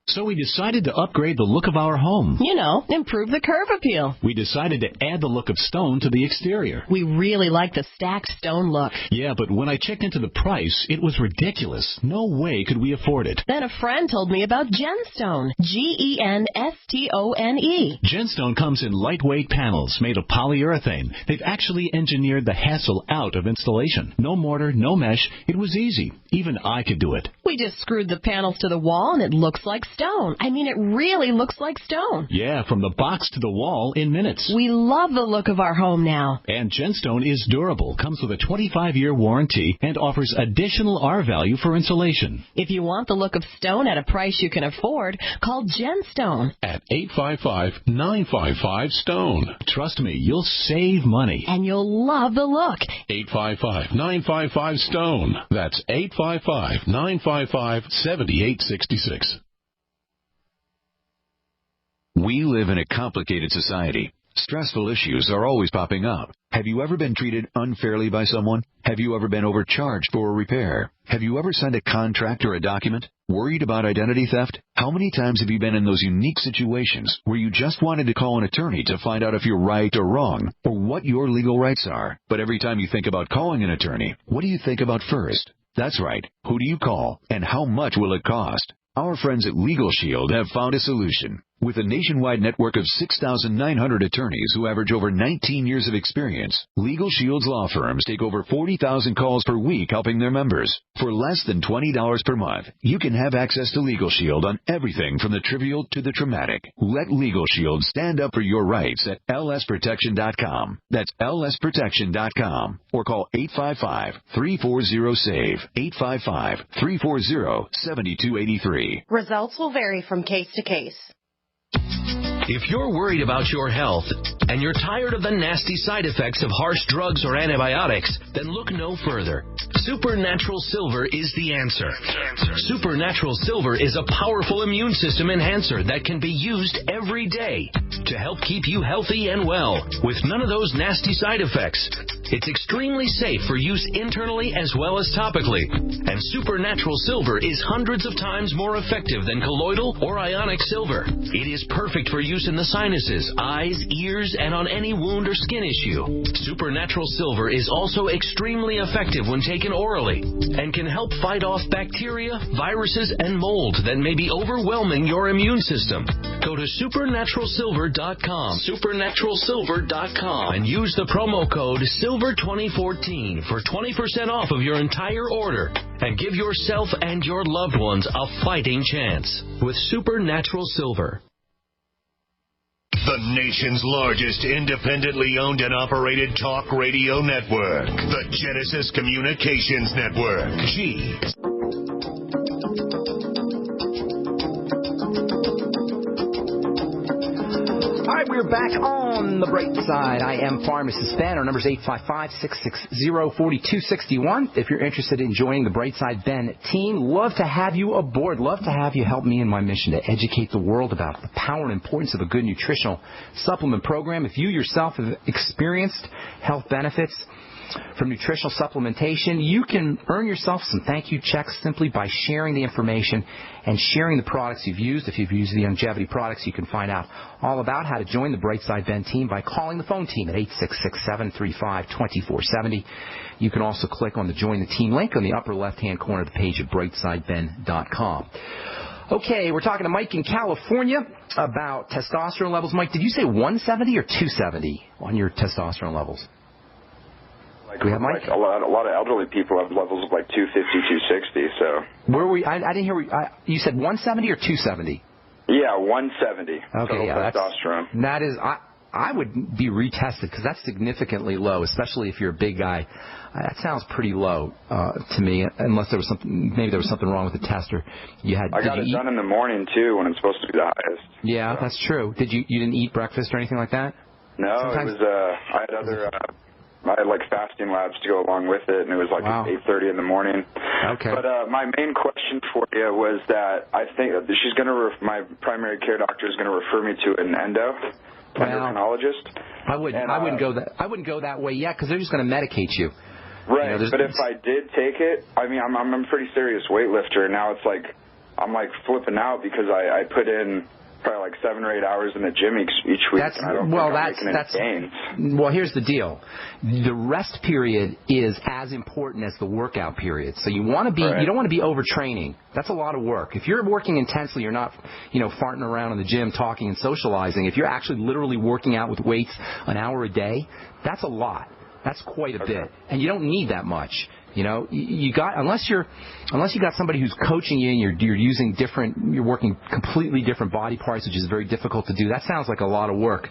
So we decided to upgrade the look of our home. You know, improve the curb appeal. We decided to add the look of stone to the exterior. We really like the stacked stone look. Yeah, but when I checked into the price, it was ridiculous. No way could we afford it. Then a friend told me about Genstone. Genstone. Genstone comes in lightweight panels made of polyurethane. They've actually engineered the hassle out of installation. No mortar, no mesh. It was easy. Even I could do it. We just screwed the panels to the wall and it looks like stone. I mean, it really looks like stone. Yeah, from the box to the wall in minutes. We love the look of our home now. And Gemstone is durable, comes with a 25-year warranty, and offers additional R-value for insulation. If you want the look of stone at a price you can afford, call Gemstone at 855-955-STONE. Trust me, you'll save money. And you'll love the look. 855-955-STONE. That's 855-955-7866. We live in a complicated society. Stressful issues are always popping up. Have you ever been treated unfairly by someone? Have you ever been overcharged for a repair? Have you ever signed a contract or a document? Worried about identity theft? How many times have you been in those unique situations where you just wanted to call an attorney to find out if you're right or wrong, or what your legal rights are? But every time you think about calling an attorney, what do you think about first? That's right. Who do you call, and how much will it cost? Our friends at Legal Shield have found a solution. With a nationwide network of 6,900 attorneys who average over 19 years of experience, Legal Shield's law firms take over 40,000 calls per week helping their members. For less than $20 per month, you can have access to Legal Shield on everything from the trivial to the traumatic. Let Legal Shield stand up for your rights at lsprotection.com. That's lsprotection.com. Or call 855-340-SAVE, 855-340-7283. Results will vary from case to case. If you're worried about your health and you're tired of the nasty side effects of harsh drugs or antibiotics, then look no further. Supernatural Silver is the answer. Supernatural Silver is a powerful immune system enhancer that can be used every day to help keep you healthy and well with none of those nasty side effects. It's extremely safe for use internally as well as topically. And Supernatural Silver is hundreds of times more effective than colloidal or ionic silver. It is perfect for use in the sinuses, eyes, ears, and on any wound or skin issue. Supernatural Silver is also extremely effective when taken orally and can help fight off bacteria, viruses, and mold that may be overwhelming your immune system. Go to supernaturalsilver.com, supernaturalsilver.com, and use the promo code SILVER2014 for 20% off of your entire order and give yourself and your loved ones a fighting chance with Supernatural Silver. The nation's largest independently owned and operated talk radio network. The Genesis Communications Network. G. All right, we're back on the bright side. I am Pharmacist Ben. Our number is 855-660-4261. If you're interested in joining the Brightside Ben team, love to have you aboard. Love to have you help me in my mission to educate the world about the power and importance of a good nutritional supplement program. If you yourself have experienced health benefits from nutritional supplementation, you can earn yourself some thank you checks simply by sharing the information and sharing the products you've used. If you've used the longevity products, you can find out all about how to join the Brightside Ben team by calling the phone team at 866-735-2470. You can also click on the Join the Team link on the upper left-hand corner of the page at brightsideben.com. Okay, we're talking to Mike in California about testosterone levels. Mike, did you say 170 or 270 on your testosterone levels? Do we have Mike? Like a lot of elderly people have levels of like 250, 260. So where were we? I didn't hear. You said 170 or 270? Yeah, 170. Okay, yeah, testosterone. That is. I would be retested because that's significantly low, especially if you're a big guy. That sounds pretty low to me, unless there was something. Maybe there was something wrong with the tester. I got it done in the morning too, when it's supposed to be the highest. Yeah, so. That's true. You didn't eat breakfast or anything like that? No, sometimes, it was. I had other. I had like fasting labs to go along with it, and it was like 8:30 in the morning. Okay. But my main question for you was that I think she's going to. My primary care doctor is going to refer me to an endocrinologist. I wouldn't go that way yet because they're just going to medicate you. Right. But if I did take it, I mean, I'm a pretty serious weightlifter. Now it's like I'm like flipping out because I put in probably like 7 or 8 hours in the gym each week, and I don't think I'm making any gains. Well, here's the deal. The rest period is as important as the workout period. So you want to be, you don't want to be overtraining. That's a lot of work. If you're working intensely, you're not, farting around in the gym, talking and socializing. If you're actually literally working out with weights an hour a day, that's a lot. That's quite a bit. And you don't need that much. Unless you got somebody who's coaching you and you're working completely different body parts, which is very difficult to do. That sounds like a lot of work,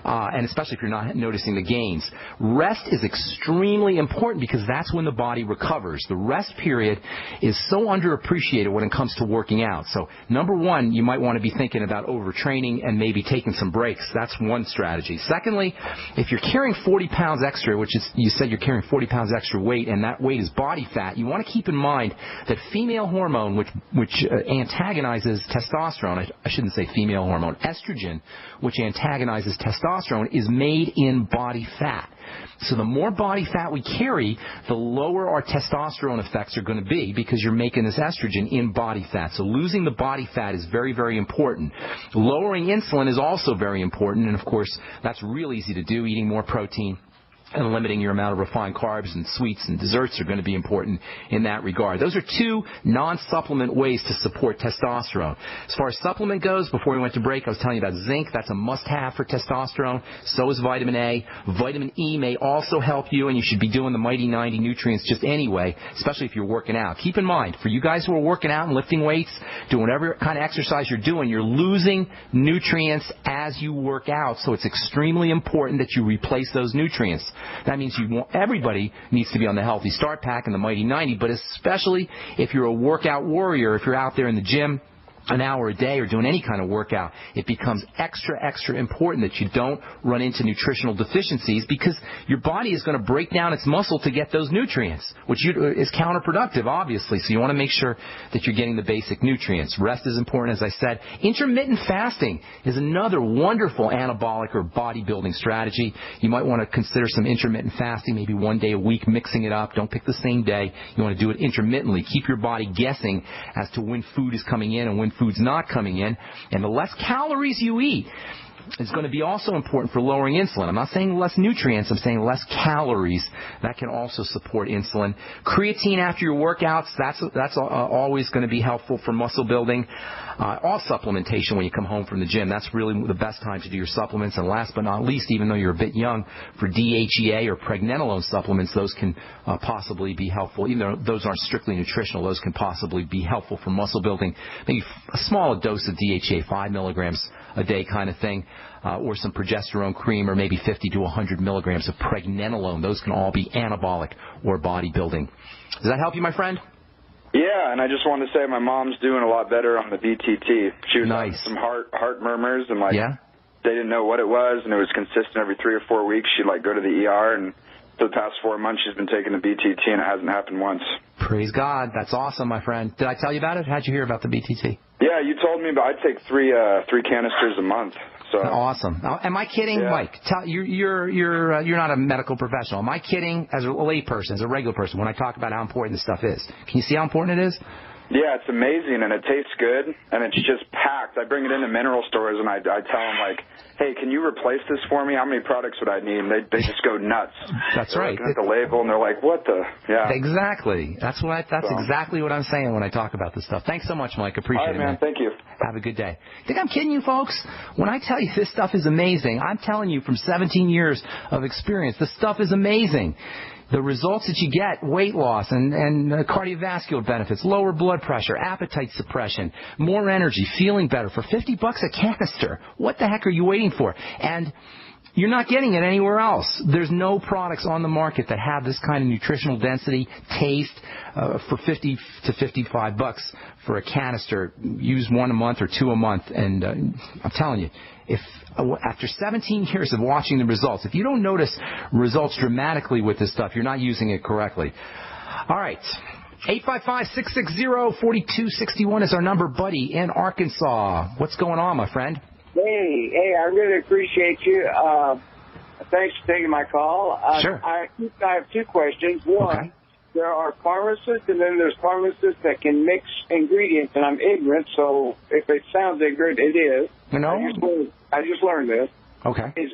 and especially if you're not noticing the gains. Rest is extremely important because that's when the body recovers. The rest period is so underappreciated when it comes to working out. So, number one, you might want to be thinking about overtraining and maybe taking some breaks. That's one strategy. Secondly, if you're carrying 40 pounds extra, you said you're carrying 40 pounds extra weight, and that weight is body fat, you want to keep in mind that female hormone, which antagonizes testosterone, I shouldn't say female hormone, estrogen, which antagonizes testosterone, is made in body fat. So the more body fat we carry, the lower our testosterone effects are going to be because you're making this estrogen in body fat. So losing the body fat is very, very important. Lowering insulin is also very important, and of course, that's real easy to do. Eating more protein and limiting your amount of refined carbs and sweets and desserts are going to be important in that regard. Those are two non-supplement ways to support testosterone. As far as supplement goes, before we went to break, I was telling you about zinc. That's a must-have for testosterone. So is vitamin A. Vitamin E may also help you, and you should be doing the Mighty 90 nutrients just anyway, especially if you're working out. Keep in mind, for you guys who are working out and lifting weights, doing whatever kind of exercise you're doing, you're losing nutrients as you work out, so it's extremely important that you replace those nutrients. That means everybody needs to be on the Healthy Start Pack and the Mighty 90, but especially if you're a workout warrior, if you're out there in the gym an hour a day or doing any kind of workout, it becomes extra, extra important that you don't run into nutritional deficiencies because your body is going to break down its muscle to get those nutrients, which is counterproductive, obviously. So you want to make sure that you're getting the basic nutrients. Rest is important, as I said. Intermittent fasting is another wonderful anabolic or bodybuilding strategy. You might want to consider some intermittent fasting, maybe one day a week, mixing it up. Don't pick the same day. You want to do it intermittently. Keep your body guessing as to when food is coming in and when food's not coming in, and the less calories you eat is going to be also important for lowering insulin. I'm not saying less nutrients, I'm saying less calories. That can also support insulin. Creatine after your workouts, that's always going to be helpful for muscle building. All supplementation when you come home from the gym, that's really the best time to do your supplements. And last but not least, even though you're a bit young, for DHEA or pregnenolone supplements, those can possibly be helpful. Even though those aren't strictly nutritional, those can possibly be helpful for muscle building. Maybe a small dose of DHEA, 5 milligrams a day kind of thing, or some progesterone cream, or maybe 50 to 100 milligrams of pregnenolone. Those can all be anabolic or bodybuilding. Does that help you, my friend? Yeah, and I just wanted to say my mom's doing a lot better on the BTT. She was having some heart murmurs, and they didn't know what it was, and it was consistent every 3 or 4 weeks. She'd go to the ER, and for the past 4 months she's been taking the BTT, and it hasn't happened once. Praise God. That's awesome, my friend. Did I tell you about it? How'd you hear about the BTT? Yeah, you told me, but I take three canisters a month. So awesome. Now, am I kidding, Mike? You're not a medical professional. Am I kidding? As a layperson, as a regular person, when I talk about how important this stuff is, can you see how important it is? Yeah, it's amazing, and it tastes good, and it's just packed. I bring it into mineral stores, and I tell them, hey, can you replace this for me? How many products would I need? And they just go nuts. That's right. They look at the label, and they're like, what the? Yeah. Exactly. That's exactly what I'm saying when I talk about this stuff. Thanks so much, Mike. Appreciate it, man. Thank you. Have a good day. Think I'm kidding you, folks? When I tell you this stuff is amazing, I'm telling you from 17 years of experience, this stuff is amazing. The results that you get, weight loss and cardiovascular benefits, lower blood pressure, appetite suppression, more energy, feeling better for $50 a canister. What the heck are you waiting for? And you're not getting it anywhere else. There's no products on the market that have this kind of nutritional density, taste, for $50 to $55 for a canister. Use 1 a month or 2 a month, and I'm telling you, if after 17 years of watching the results, if you don't notice results dramatically with this stuff, you're not using it correctly. All right. 855-660-4261 is our number. Buddy in Arkansas. What's going on, my friend? Hey, I really appreciate you. Thanks for taking my call. Sure. I have 2 questions. One, there are pharmacists, and then there's pharmacists that can mix ingredients, and I'm ignorant, so if it sounds ignorant, it is. No. I just learned this. Okay. Is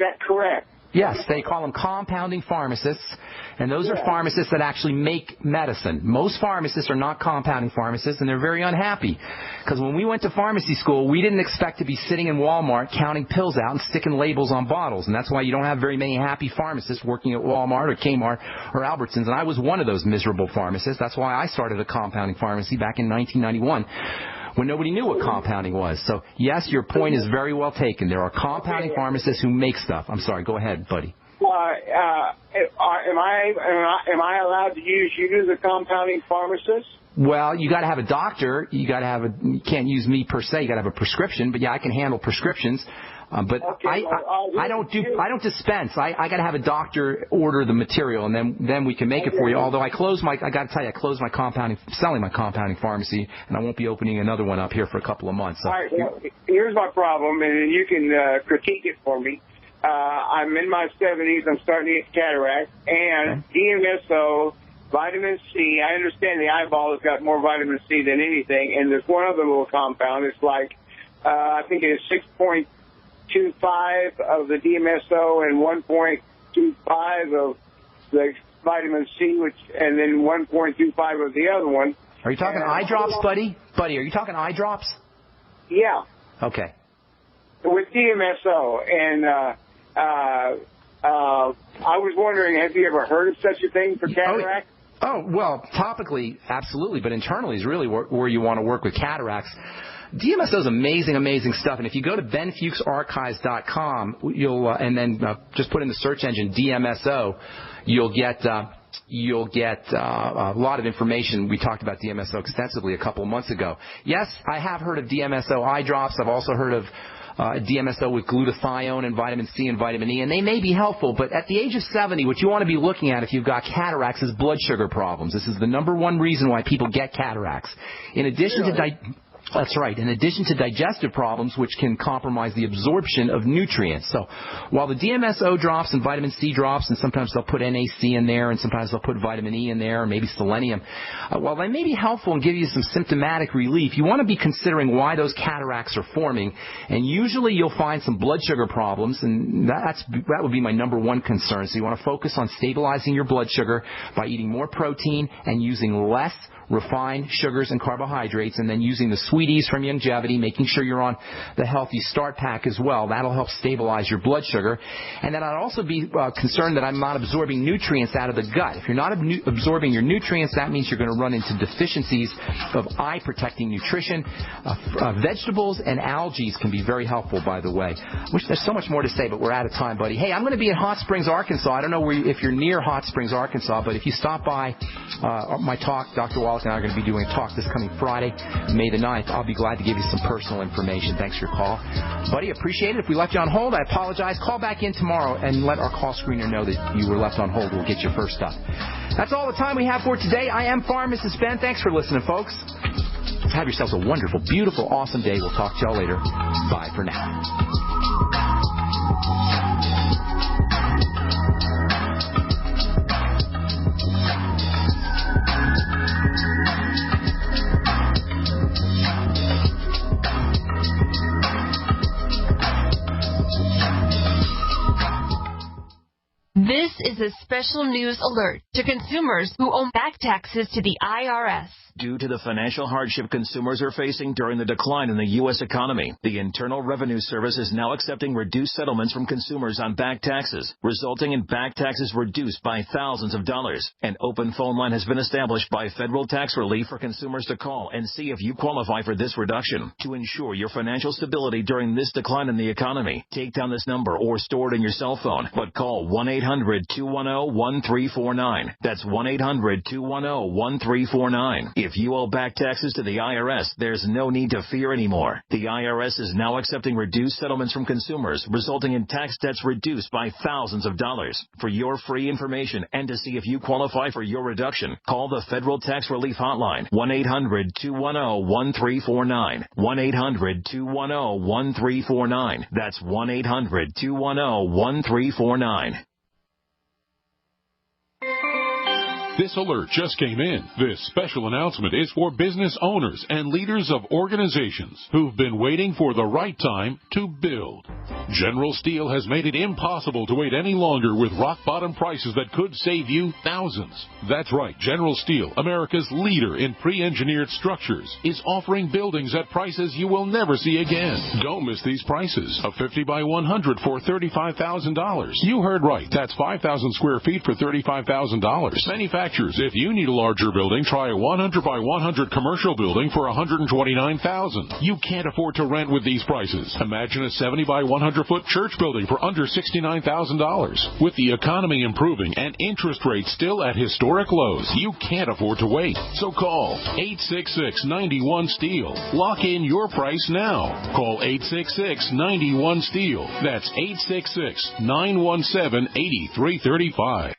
that correct? Yes, they call them compounding pharmacists, and those are pharmacists that actually make medicine. Most pharmacists are not compounding pharmacists, and they're very unhappy. Because when we went to pharmacy school, we didn't expect to be sitting in Walmart counting pills out and sticking labels on bottles, and that's why you don't have very many happy pharmacists working at Walmart or Kmart or Albertsons, and I was one of those miserable pharmacists. That's why I started a compounding pharmacy back in 1991. When nobody knew what compounding was. So, yes, your point is very well taken. There are compounding pharmacists who make stuff. I'm sorry. Go ahead, buddy. Am I allowed to use you as a compounding pharmacist? Well, you got to have a doctor. You can't use me per se. You got to have a prescription. But yeah, I can handle prescriptions. But I don't dispense. I got to have a doctor order the material, and then we can make it for you. Although I got to tell you, I closed selling my compounding pharmacy, and I won't be opening another one up here for a couple of months. So. All right, well, here's my problem, and you can critique it for me. I'm in my 70s. I'm starting to get cataract, and DMSO, vitamin C. I understand the eyeball has got more vitamin C than anything, and there's one other little compound. It's like I think it is 6.25 of the DMSO and 1.25 of the vitamin C, and then 1.25 of the other one. Are you talking eye drops, buddy? Buddy, are you talking eye drops? Yeah. Okay. With DMSO, and I was wondering, have you ever heard of such a thing for cataract? Oh, well, topically, absolutely, but internally is really where you want to work with cataracts. DMSO is amazing stuff, and if you go to benfuchsarchives.com, and then just put in the search engine DMSO, you'll get a lot of information. We talked about DMSO extensively a couple of months ago. Yes, I have heard of DMSO eye drops. I've also heard of DMSO with glutathione and vitamin C and vitamin E, and they may be helpful, but at the age of 70, what you want to be looking at if you've got cataracts is blood sugar problems. This is the number one reason why people get cataracts. In addition to That's right. In addition to digestive problems, which can compromise the absorption of nutrients. So while the DMSO drops and vitamin C drops, and sometimes they'll put NAC in there, and sometimes they'll put vitamin E in there, or maybe selenium, while they may be helpful and give you some symptomatic relief, you want to be considering why those cataracts are forming. And usually you'll find some blood sugar problems, and that would be my number one concern. So you want to focus on stabilizing your blood sugar by eating more protein and using less refined sugars and carbohydrates, and then using the Sweeties from Youngevity, making sure you're on the Healthy Start Pack as well. That'll help stabilize your blood sugar. And then I'd also be concerned that I'm not absorbing nutrients out of the gut. If you're not absorbing your nutrients, that means you're going to run into deficiencies of eye-protecting nutrition. Vegetables and algae can be very helpful, by the way. There's so much more to say, but we're out of time, buddy. Hey, I'm going to be in Hot Springs, Arkansas. I don't know if you're near Hot Springs, Arkansas, but if you stop by my talk, Dr. Wallach and I are going to be doing a talk this coming Friday, May the 9th. I'll be glad to give you some personal information. Thanks for your call. Buddy, appreciate it. If we left you on hold, I apologize. Call back in tomorrow and let our call screener know that you were left on hold. We'll get you first up. That's all the time we have for today. I am Pharmacist Ben. Thanks for listening, folks. Have yourselves a wonderful, beautiful, awesome day. We'll talk to y'all later. Bye for now. This is a special news alert to consumers who owe back taxes to the IRS. Due to the financial hardship consumers are facing during the decline in the U.S. economy, the Internal Revenue Service is now accepting reduced settlements from consumers on back taxes, resulting in back taxes reduced by thousands of dollars. An open phone line has been established by Federal Tax Relief for consumers to call and see if you qualify for this reduction. To ensure your financial stability during this decline in the economy, take down this number or store it in your cell phone, but call 1-800-210-1349. That's 1-800-210-1349. If you owe back taxes to the IRS, there's no need to fear anymore. The IRS is now accepting reduced settlements from consumers, resulting in tax debts reduced by thousands of dollars. For your free information and to see if you qualify for your reduction, call the Federal Tax Relief Hotline, 1-800-210-1349. 1-800-210-1349. That's 1-800-210-1349. This alert just came in. This special announcement is for business owners and leaders of organizations who've been waiting for the right time to build. General Steel has made it impossible to wait any longer with rock-bottom prices that could save you thousands. That's right, General Steel, America's leader in pre-engineered structures, is offering buildings at prices you will never see again. Don't miss these prices. A 50 by 100 for $35,000. You heard right. That's 5,000 square feet for $35,000. Manufacturers, if you need a larger building, try a 100 by 100 commercial building for $129,000. You can't afford to rent with these prices. Imagine a 70 by 100-foot church building for under $69,000. With the economy improving and interest rates still at historic lows, you can't afford to wait. So call 866-91-STEEL. Lock in your price now. Call 866-91-STEEL. That's 866-917-8335.